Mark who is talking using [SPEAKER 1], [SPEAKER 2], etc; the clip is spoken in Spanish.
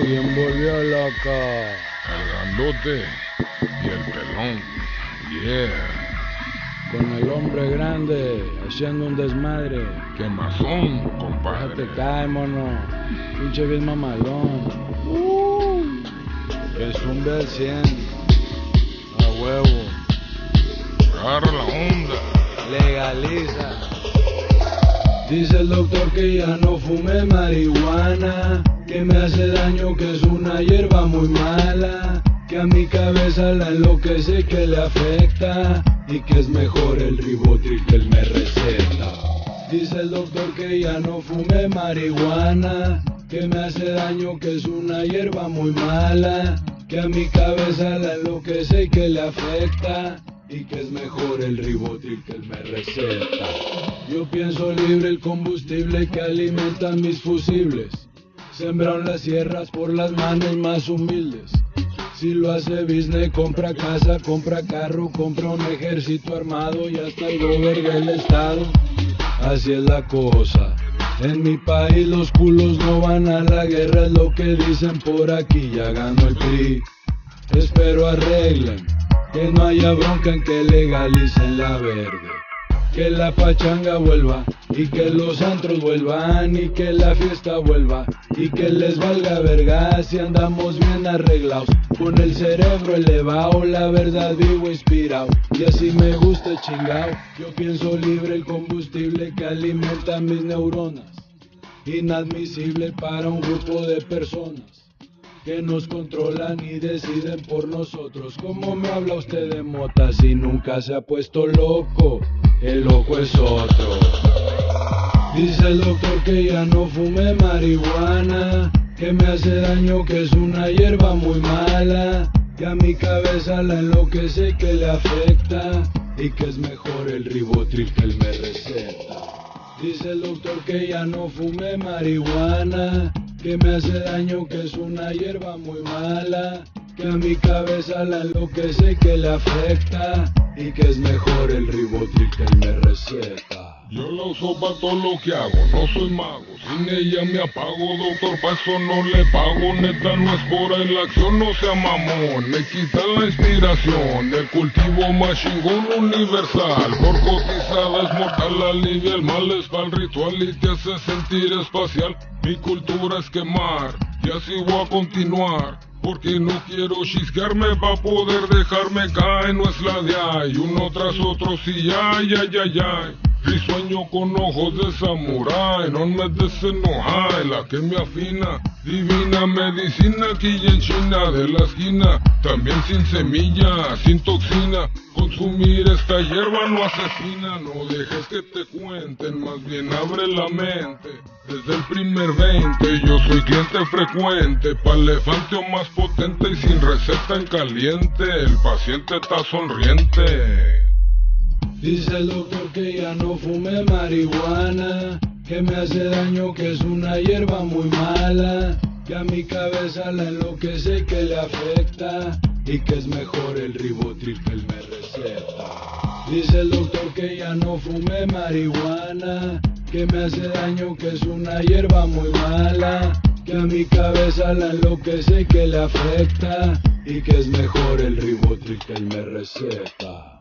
[SPEAKER 1] ¿Quién volvió loco?
[SPEAKER 2] El grandote y el pelón, yeah.
[SPEAKER 1] Con el hombre grande, haciendo un desmadre.
[SPEAKER 2] ¿Qué mazón, compadre?
[SPEAKER 1] Déjate caer, mono. Pinche bien mamalón. Es un del 100. A huevo.
[SPEAKER 2] Agarra la onda.
[SPEAKER 1] Legaliza. Dice el doctor que ya no fume marihuana, que me hace daño, que es una hierba muy mala, que a mi cabeza la enloquece, que le afecta, y que es mejor el Ribotril que él me receta. Dice el doctor que ya no fume marihuana, que me hace daño, que es una hierba muy mala, que a mi cabeza la enloquece y que le afecta, y que es mejor el Ribotril que él me receta. Yo pienso libre el combustible que alimenta mis fusibles, sembrado en las sierras por las manos más humildes. Si lo hace business, compra casa, compra carro, compra un ejército armado y hasta el gobierno del estado. Así es la cosa. En mi país los culos no van a la guerra, es lo que dicen por aquí, ya ganó el PRI. Espero arreglen, que no haya bronca en que legalicen la verde, que la pachanga vuelva y que los antros vuelvan y que la fiesta vuelva y que les valga verga si andamos bien arreglados, con el cerebro elevado, la verdad vivo inspirado y así me gusta chingao. Yo pienso libre el combustible que alimenta mis neuronas, inadmisible para un grupo de personas que nos controlan y deciden por nosotros. ¿Cómo me habla usted de mota si nunca se ha puesto loco? El loco es otro. Dice el doctor que ya no fume marihuana, que me hace daño, que es una hierba muy mala, que a mi cabeza la enloquece, que le afecta, y que es mejor el Ribotril que él me receta. Dice el doctor que ya no fume marihuana, que me hace daño, que es una hierba muy mala, que a mi cabeza la enloquece, que le afecta, y que es mejor el Ribotril que él me receta.
[SPEAKER 2] Yo la uso pa' todo lo que hago, no soy mago, sin ella me apago, doctor, pa' eso no le pago, neta no es por ahí la acción, no sea mamón, me quita la inspiración, el cultivo más chingón universal, por cotizada es mortal, alivia el malestar ritual y te hace sentir espacial, mi cultura es quemar, y así voy a continuar, porque no quiero chisquearme pa' poder dejarme caer, no es la de ay, uno tras otro, sí, ay, ay, ay, ay. Risueño con ojos de samurái, no me desenoja, la que me afina, divina medicina aquí en China de la esquina, también sin semilla, sin toxina, consumir esta hierba no asesina, no dejes que te cuenten, más bien abre la mente, desde el primer 20 yo soy cliente frecuente, pa' elefante o más potente y sin receta en caliente, el paciente está sonriente.
[SPEAKER 1] Dice el doctor que ya no fume marihuana, que me hace daño, que es una hierba muy mala, que a mi cabeza la enloquece, que le afecta, y que es mejor el Ribotril que él me receta. Dice el doctor que ya no fume marihuana, que me hace daño, que es una hierba muy mala, que a mi cabeza la enloquece, que le afecta, y que es mejor el Ribotril que él me receta.